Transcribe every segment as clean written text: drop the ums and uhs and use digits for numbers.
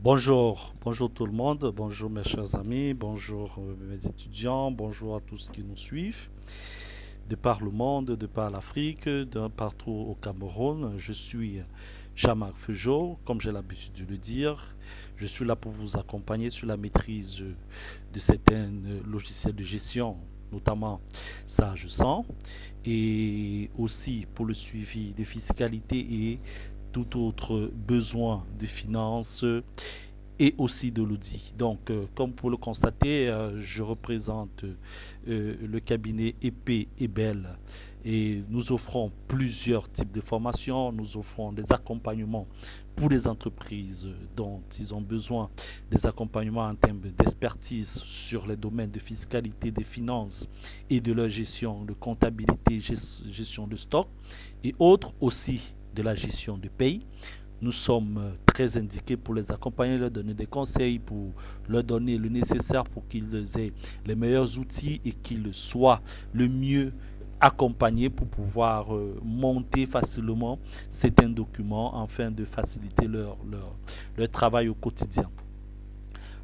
Bonjour tout le monde, bonjour mes chers amis, bonjour mes étudiants, bonjour à tous qui nous suivent. De par le monde, de par l'Afrique, de partout au Cameroun, je suis Jean-Marc Feugeot, comme j'ai l'habitude de le dire. Je suis là pour vous accompagner sur la maîtrise de certains logiciels de gestion, notamment Sage 100, et aussi pour le suivi des fiscalités et tout autre besoin de finances et aussi de l'audit. Donc, comme pour le constater, je représente le cabinet Épée et Belle et nous offrons plusieurs types de formations. Nous offrons des accompagnements pour les entreprises dont ils ont besoin, des accompagnements en termes d'expertise sur les domaines de fiscalité, des finances et de leur gestion, de comptabilité, gestion de stock et autres aussi de la gestion de paye. Nous sommes très indiqués pour les accompagner, leur donner des conseils, pour leur donner le nécessaire pour qu'ils aient les meilleurs outils et qu'ils soient le mieux accompagnés pour pouvoir monter facilement certains documents afin de faciliter leur travail au quotidien.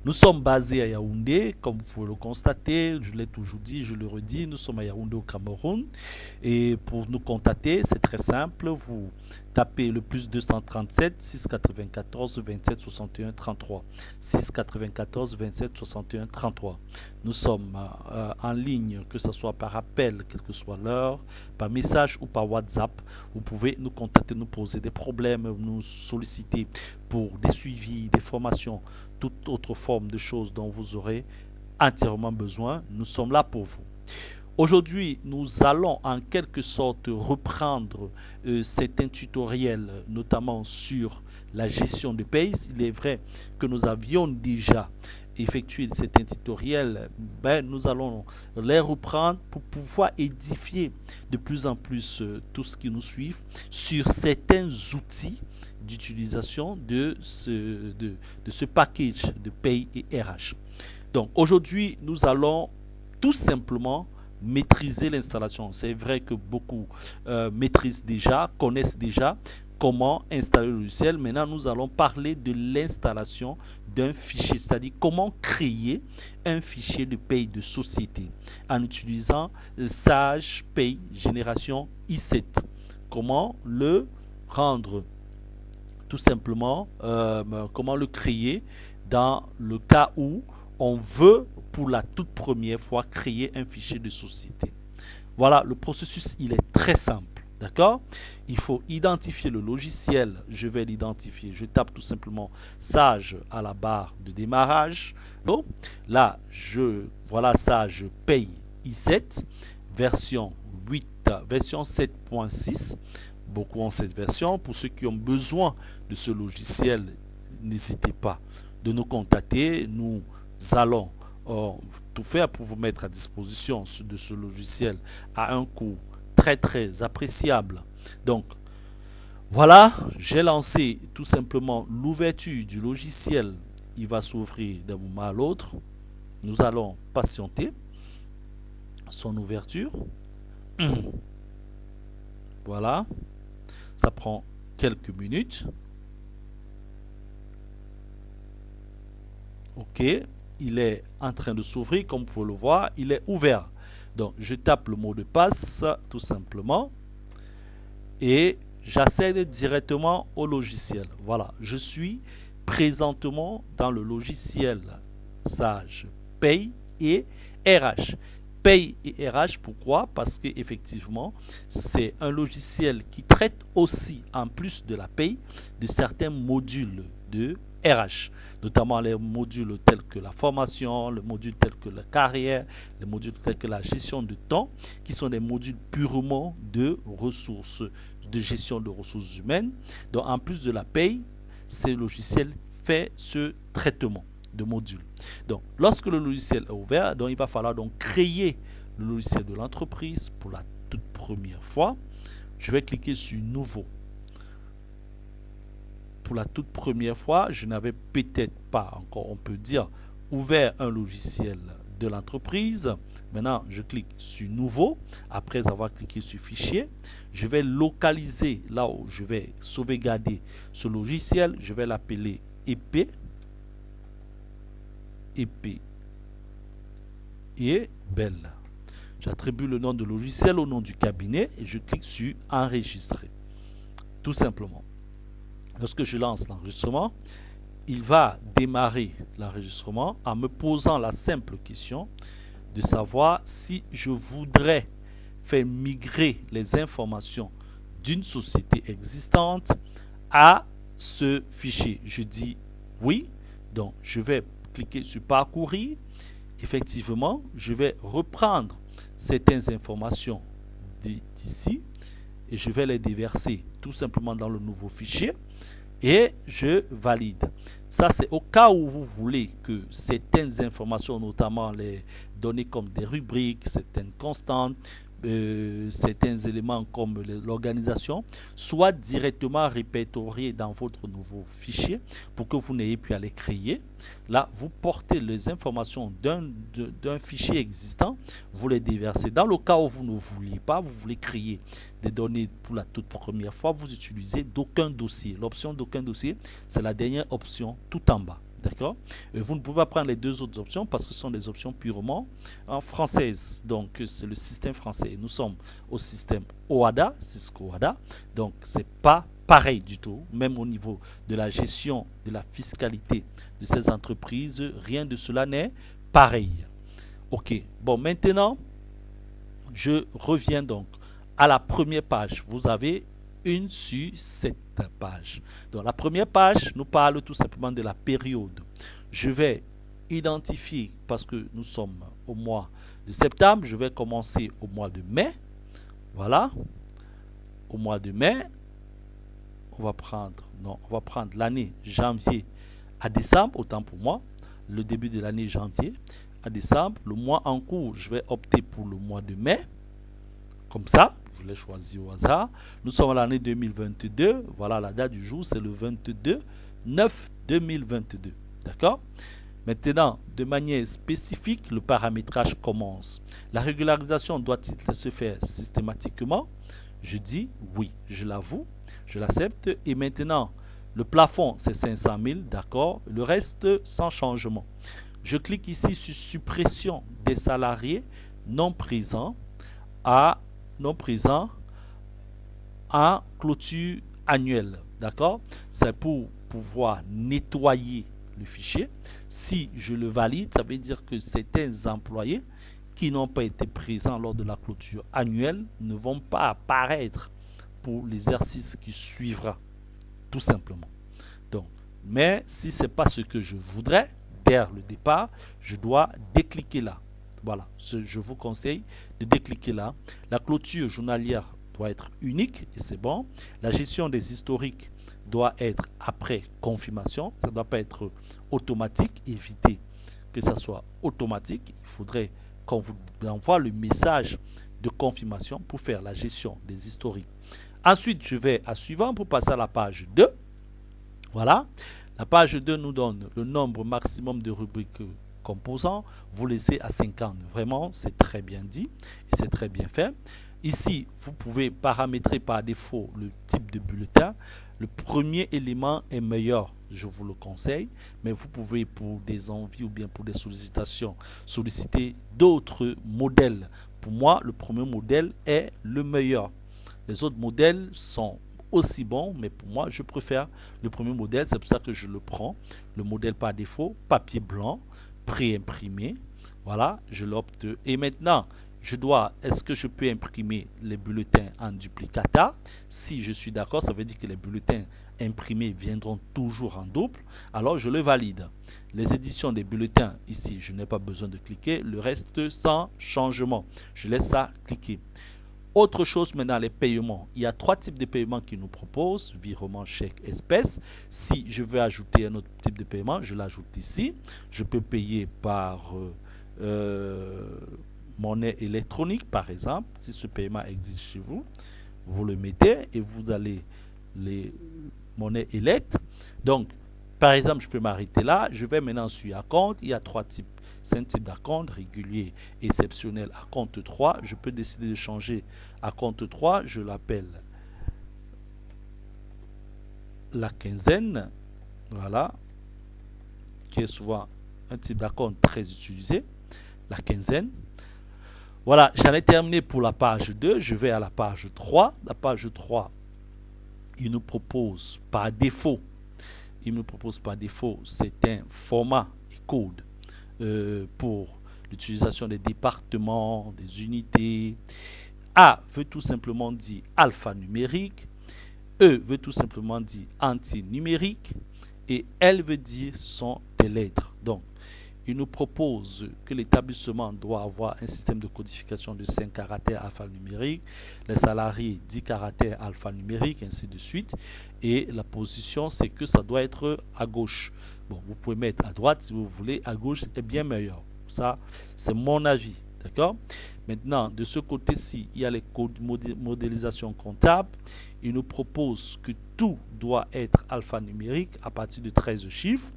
Nous sommes basés à Yaoundé, comme vous pouvez le constater, je l'ai toujours dit, je le redis, nous sommes à Yaoundé au Cameroun. Et pour nous contacter, c'est très simple, vous tapez le plus 237 694 27 61 33. 694 27 61 33. Nous sommes en ligne, que ce soit par appel, quelle que soit l'heure, par message ou par WhatsApp. Vous pouvez nous contacter, nous poser des problèmes, nous solliciter pour des suivis, des formations, toute autre forme de choses dont vous aurez entièrement besoin. Nous sommes là pour vous. Aujourd'hui, nous allons en quelque sorte reprendre certains tutoriels, notamment sur la gestion de paye. Il est vrai que nous avions déjà effectué certains tutoriels, nous allons les reprendre pour pouvoir édifier de plus en plus tout ce qui nous suit sur certains outils d'utilisation de ce package de paye et RH. Donc aujourd'hui, nous allons tout simplement maîtriser l'installation. C'est vrai que beaucoup maîtrisent déjà, connaissent déjà comment installer le logiciel. Maintenant, nous allons parler de l'installation d'un fichier, c'est-à-dire comment créer un fichier de paye de société en utilisant Sage Paye Génération i7. Comment le rendre tout simplement, comment le créer dans le cas où on veut pour la toute première fois créer un fichier de société. Voilà, le processus, il est très simple. D'accord? Il faut identifier le logiciel. Je vais l'identifier. Je tape tout simplement Sage à la barre de démarrage. Donc, là, voilà Sage Paye i7, version 8, version 7.6. Beaucoup ont cette version. Pour ceux qui ont besoin de ce logiciel, n'hésitez pas de nous contacter. Nous allons tout faire pour vous mettre à disposition de ce logiciel à un coût très appréciable. Donc voilà, j'ai lancé tout simplement l'ouverture du logiciel. Il va s'ouvrir d'un moment à l'autre. Nous allons patienter son ouverture. Voilà, ça prend quelques minutes. Ok, il est en train de s'ouvrir, comme vous pouvez le voir, il est ouvert. Donc, je tape le mot de passe, tout simplement, et j'accède directement au logiciel. Voilà, je suis présentement dans le logiciel Sage Paye et RH. Paye et RH, pourquoi? Parce qu'effectivement, c'est un logiciel qui traite aussi, en plus de la paye, de certains modules de RH, notamment les modules tels que la formation, les modules tels que la carrière, les modules tels que la gestion de temps, qui sont des modules purement de ressources, de gestion de ressources humaines. Donc en plus de la paye, ce logiciel fait ce traitement de modules. Donc lorsque le logiciel est ouvert, donc, il va falloir donc créer le logiciel de l'entreprise pour la toute première fois. Je vais cliquer sur Nouveau. Pour la toute première fois, je n'avais peut-être pas encore, on peut dire, ouvert un logiciel de l'entreprise. Maintenant, je clique sur Nouveau. Après avoir cliqué sur Fichier, je vais localiser là où je vais sauvegarder ce logiciel. Je vais l'appeler Épée. EP et Bell. J'attribue le nom de logiciel au nom du cabinet et je clique sur enregistrer. Tout simplement. Lorsque je lance l'enregistrement, il va démarrer l'enregistrement en me posant la simple question de savoir si je voudrais faire migrer les informations d'une société existante à ce fichier. Je dis oui, donc je vais cliquer sur parcourir. Effectivement, je vais reprendre certaines informations d'ici et je vais les déverser tout simplement dans le nouveau fichier et je valide. Ça, c'est au cas où vous voulez que certaines informations, notamment les données comme des rubriques, certaines constantes, certains éléments comme l'organisation, soient directement répertoriés dans votre nouveau fichier pour que vous n'ayez plus à les créer. Là, vous portez les informations d'un fichier existant, vous les déversez. Dans le cas où vous ne vouliez pas, vous voulez créer des données pour la toute première fois, vous utilisez d'aucun dossier. L'option d'aucun dossier, c'est la dernière option tout en bas. D'accord? Vous ne pouvez pas prendre les deux autres options parce que ce sont des options purement françaises. Donc, c'est le système français. Nous sommes au système OHADA, Cisco OHADA. Donc, ce n'est pas pareil du tout. Même au niveau de la gestion de la fiscalité de ces entreprises, rien de cela n'est pareil. Ok. Bon, maintenant, je reviens donc à la première page. Vous avez une sur 7 pages. Donc la première page nous parle tout simplement de la période. Je vais identifier, parce que nous sommes au mois de septembre, je vais commencer au mois de mai. Voilà. Au mois de mai, on va prendre l'année janvier à décembre, autant pour moi. Le début de l'année janvier à décembre. Le mois en cours, je vais opter pour le mois de mai. Comme ça. Je l'ai choisi au hasard. Nous sommes à l'année 2022. Voilà, la date du jour, c'est le 22/9/2022. D'accord? Maintenant, de manière spécifique, le paramétrage commence. La régularisation doit-il se faire systématiquement? Je dis oui, je l'avoue, je l'accepte. Et maintenant, le plafond, c'est 500 000, d'accord? Le reste, sans changement. Je clique ici sur suppression des salariés non présents en clôture annuelle. D'accord? C'est pour pouvoir nettoyer le fichier. Si je le valide, ça veut dire que certains employés qui n'ont pas été présents lors de la clôture annuelle ne vont pas apparaître pour l'exercice qui suivra. Tout simplement. Donc, mais si ce n'est pas ce que je voudrais, dès le départ, je dois décliquer là. Voilà, je vous conseille de décliquer là. La clôture journalière doit être unique et c'est bon. La gestion des historiques doit être après confirmation. Ça ne doit pas être automatique. Évitez que ça soit automatique. Il faudrait qu'on vous envoie le message de confirmation pour faire la gestion des historiques. Ensuite, je vais à suivant pour passer à la page 2. Voilà. La page 2 nous donne le nombre maximum de rubriques composants. Vous laissez à 50. Vraiment, c'est très bien dit et c'est très bien fait. Ici, vous pouvez paramétrer par défaut le type de bulletin. Le premier élément est meilleur, je vous le conseille, mais vous pouvez pour des envies ou bien pour des sollicitations solliciter d'autres modèles. Pour moi, le premier modèle est le meilleur. Les autres modèles sont aussi bons, mais pour moi, je préfère le premier modèle. C'est pour ça que je le prends. Le modèle par défaut, papier blanc, pré-imprimé. Voilà, je l'opte. Et maintenant, est-ce que je peux imprimer les bulletins en duplicata? Si je suis d'accord, ça veut dire que les bulletins imprimés viendront toujours en double. Alors, je le valide. Les éditions des bulletins, ici, je n'ai pas besoin de cliquer. Le reste, sans changement. Je laisse ça cliquer. Autre chose maintenant, les paiements. Il y a 3 types de paiements qu'ils nous proposent. Virement, chèque, espèce. Si je veux ajouter un autre type de paiement, je l'ajoute ici. Je peux payer par monnaie électronique, par exemple. Si ce paiement existe chez vous, vous le mettez et vous allez les monnaies électes. Donc, par exemple, je peux m'arrêter là. Je vais maintenant sur compte. Il y a 5 types d'acompte, régulier, exceptionnel, à compte 3. Je peux décider de changer à compte 3. Je l'appelle la quinzaine. Voilà. Qui est souvent un type d'acompte très utilisé, la quinzaine. Voilà, j'en ai terminé pour la page 2. Je vais à la page 3. La page 3, il nous propose par défaut, c'est un format et code pour l'utilisation des départements, des unités. A veut tout simplement dire alphanumérique. E veut tout simplement dire antinumérique. Et L veut dire ce sont des lettres. Donc, il nous propose que l'établissement doit avoir un système de codification de 5 caractères alphanumériques, les salariés 10 caractères alphanumériques, ainsi de suite. Et la position, c'est que ça doit être à gauche. Bon, vous pouvez mettre à droite si vous voulez, à gauche est bien meilleur. Ça, c'est mon avis. D'accord? Maintenant, de ce côté-ci, il y a les codes modélisation comptable. Il nous propose que tout doit être alphanumérique à partir de 13 chiffres.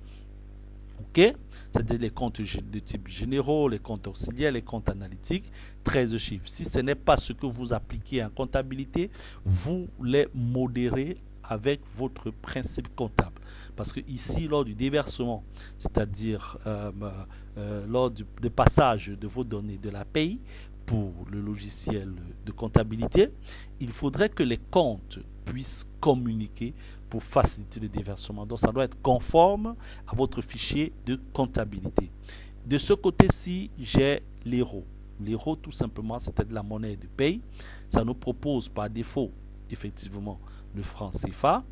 OK? C'est-à-dire les comptes de type généraux, les comptes auxiliaires, les comptes analytiques, 13 chiffres. Si ce n'est pas ce que vous appliquez en comptabilité, vous les modérez avec votre principe comptable. Parce que ici, lors du déversement, c'est-à-dire lors du passage de vos données de la paye pour le logiciel de comptabilité, il faudrait que les comptes puissent communiquer pour faciliter le déversement. Donc, ça doit être conforme à votre fichier de comptabilité. De ce côté-ci, j'ai l'euro. L'euro, tout simplement, c'était de la monnaie de paye. Ça nous propose par défaut, effectivement, le franc CFA.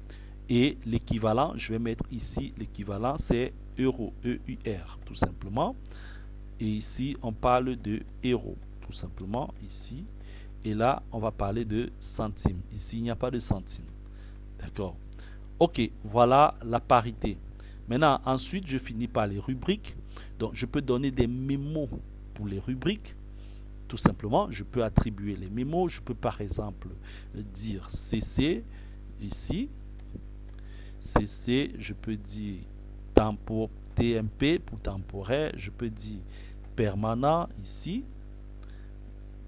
Et l'équivalent, je vais mettre ici, l'équivalent, c'est euro, EUR, tout simplement. Et ici, on parle de euro, tout simplement, ici. Et là, on va parler de centimes. Ici, il n'y a pas de centimes. D'accord? Ok, voilà la parité. Maintenant, ensuite, je finis par les rubriques. Donc, je peux donner des mémos pour les rubriques. Tout simplement, je peux attribuer les mémos. Je peux, par exemple, dire CC ici. CC, je peux dire TMP pour temporaire. Je peux dire permanent ici.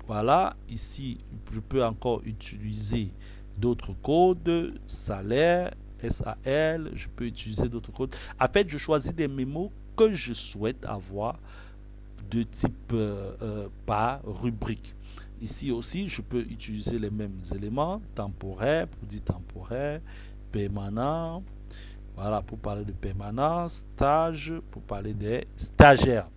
Voilà, ici, je peux encore utiliser d'autres codes, salaire, SAL, je peux utiliser d'autres codes. En fait, je choisis des mémos que je souhaite avoir de type par rubrique. Ici aussi, je peux utiliser les mêmes éléments, temporaire, pour dire temporaire, permanent, voilà, pour parler de permanent, stage, pour parler des stagiaires.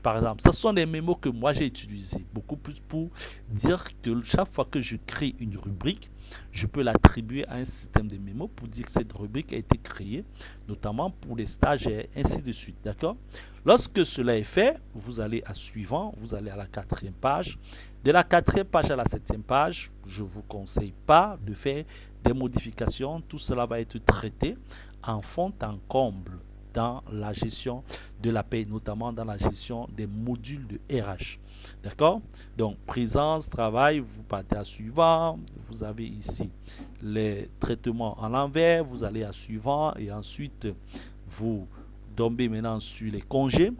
Par exemple, ce sont des mémos que moi j'ai utilisés, beaucoup plus pour dire que chaque fois que je crée une rubrique, je peux l'attribuer à un système de mémos pour dire que cette rubrique a été créée, notamment pour les stagiaires, ainsi de suite. D'accord? Lorsque cela est fait, vous allez à suivant, vous allez à la 4e page. De la 4e page à la 7e page, je ne vous conseille pas de faire des modifications. Tout cela va être traité en fond en comble dans la gestion de la paie, notamment dans la gestion des modules de RH. D'accord? Donc, présence, travail, vous partez à suivant. Vous avez ici les traitements en l'envers. Vous allez à suivant et ensuite, vous tombez maintenant sur les congés.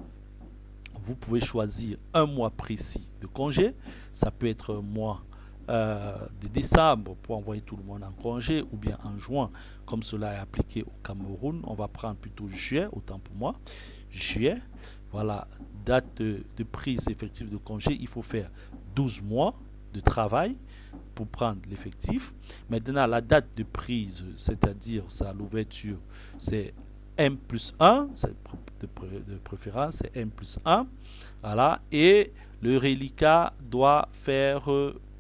Vous pouvez choisir un mois précis de congé. Ça peut être un mois de décembre pour envoyer tout le monde en congé ou bien en juin comme cela est appliqué au Cameroun. On va prendre plutôt juillet, autant pour moi, juillet. Voilà, date de prise effective de congé, il faut faire 12 mois de travail pour prendre l'effectif. Maintenant, la date de prise, c'est-à-dire ça, l'ouverture, c'est M+1, c'est de préférence, c'est M+1. Voilà, et le reliquat doit faire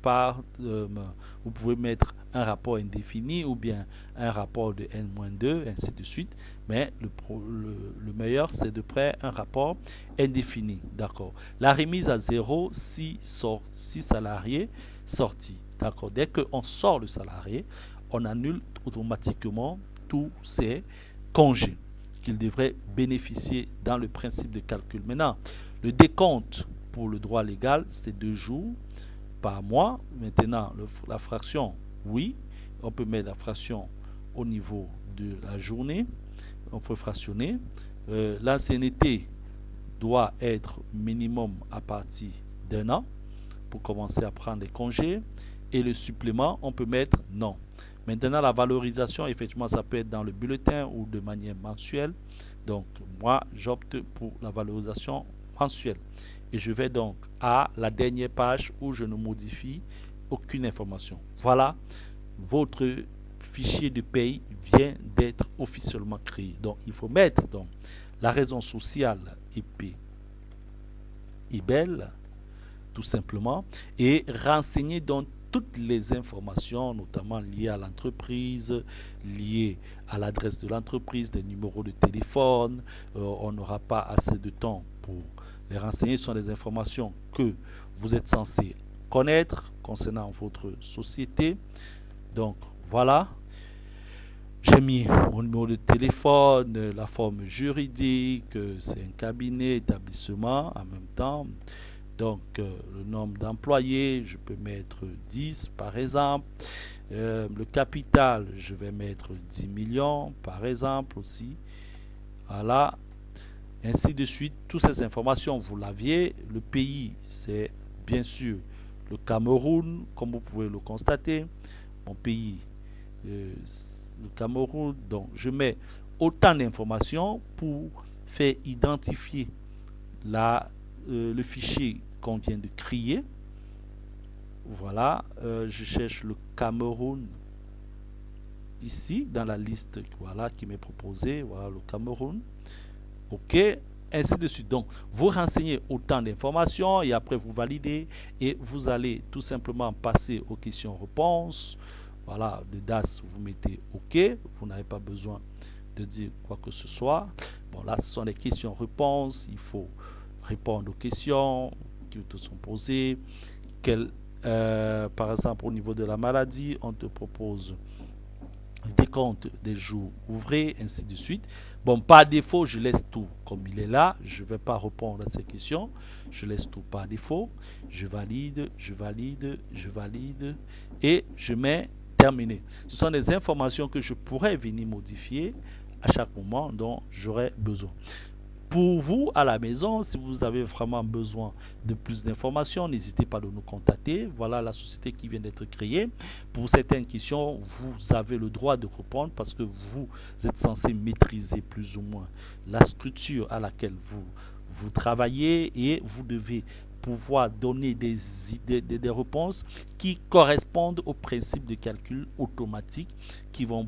vous pouvez mettre un rapport indéfini ou bien un rapport de N-2, ainsi de suite. Mais le meilleur, c'est de près un rapport indéfini. D'accord. La remise à 0, 6 salariés sortis. D'accord. Dès qu'on sort le salarié, on annule automatiquement tous ces congés qu'il devrait bénéficier dans le principe de calcul. Maintenant, le décompte pour le droit légal, c'est 2 jours par mois. Maintenant, la fraction, oui, on peut mettre la fraction au niveau de la journée, on peut fractionner. L'ancienneté doit être minimum à partir d'1 an pour commencer à prendre les congés, et le supplément, on peut mettre non. Maintenant, la valorisation, effectivement, ça peut être dans le bulletin ou de manière mensuelle. Donc, moi, j'opte pour la valorisation mensuelle. Et je vais donc à la dernière page où je ne modifie aucune information. Voilà, votre fichier de paye vient d'être officiellement créé. Donc, il faut mettre donc la raison sociale EP IBEL, tout simplement, et renseigner donc toutes les informations, notamment liées à l'entreprise, liées à l'adresse de l'entreprise, des numéros de téléphone. On n'aura pas assez de temps pour les renseigner. Ce sont des informations que vous êtes censé connaître concernant votre société. Donc, voilà. J'ai mis mon numéro de téléphone, la forme juridique, c'est un cabinet, établissement en même temps. Donc, le nombre d'employés, je peux mettre 10 par exemple. Le capital, je vais mettre 10 millions par exemple aussi. Voilà. Ainsi de suite. Toutes ces informations, vous l'aviez. Le pays, c'est bien sûr le Cameroun, comme vous pouvez le constater. Mon pays, le Cameroun. Donc, je mets autant d'informations pour faire identifier le fichier qu'on vient de créer. Voilà, je cherche le Cameroun ici dans la liste, voilà, qui m'est proposée. Voilà le Cameroun. OK, ainsi de suite. Donc, vous renseignez autant d'informations et après vous validez et vous allez tout simplement passer aux questions-réponses. Voilà, de DAS, vous mettez OK. Vous n'avez pas besoin de dire quoi que ce soit. Bon, là, ce sont des questions-réponses. Il faut répondre aux questions qui te sont posées. Par exemple, au niveau de la maladie, on te propose un décompte des jours ouvrés, ainsi de suite. Bon, par défaut, je laisse tout comme il est là. Je ne vais pas répondre à ces questions. Je laisse tout par défaut. Je valide, je valide, je valide et je mets terminé. Ce sont des informations que je pourrais venir modifier à chaque moment dont j'aurai besoin. Pour vous, à la maison, si vous avez vraiment besoin de plus d'informations, n'hésitez pas à nous contacter. Voilà la société qui vient d'être créée. Pour certaines questions, vous avez le droit de répondre parce que vous êtes censé maîtriser plus ou moins la structure à laquelle vous travaillez et vous devez pouvoir donner des réponses qui correspondent aux principes de calcul automatique qui vont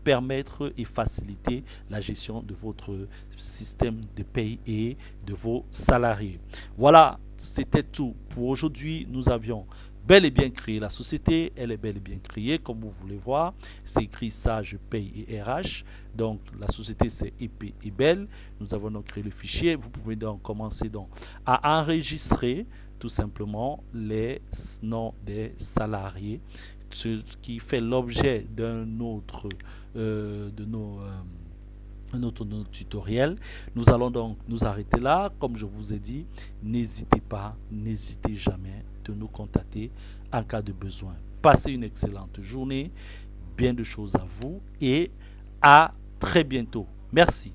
permettre et faciliter la gestion de votre système de paye et de vos salariés. Voilà, c'était tout pour aujourd'hui. Nous avions bel et bien créé la société. Elle est bel et bien créée, comme vous voulez voir. C'est écrit Sage Paye et RH. Donc, la société, c'est EP et Belle. Nous avons donc créé le fichier. Vous pouvez donc commencer donc à enregistrer tout simplement les noms des salariés, ce qui fait l'objet d'un autre notre tutoriel. Nous allons donc nous arrêter là. Comme je vous ai dit, n'hésitez pas, n'hésitez jamais de nous contacter en cas de besoin. Passez une excellente journée, bien de choses à vous et à très bientôt. Merci.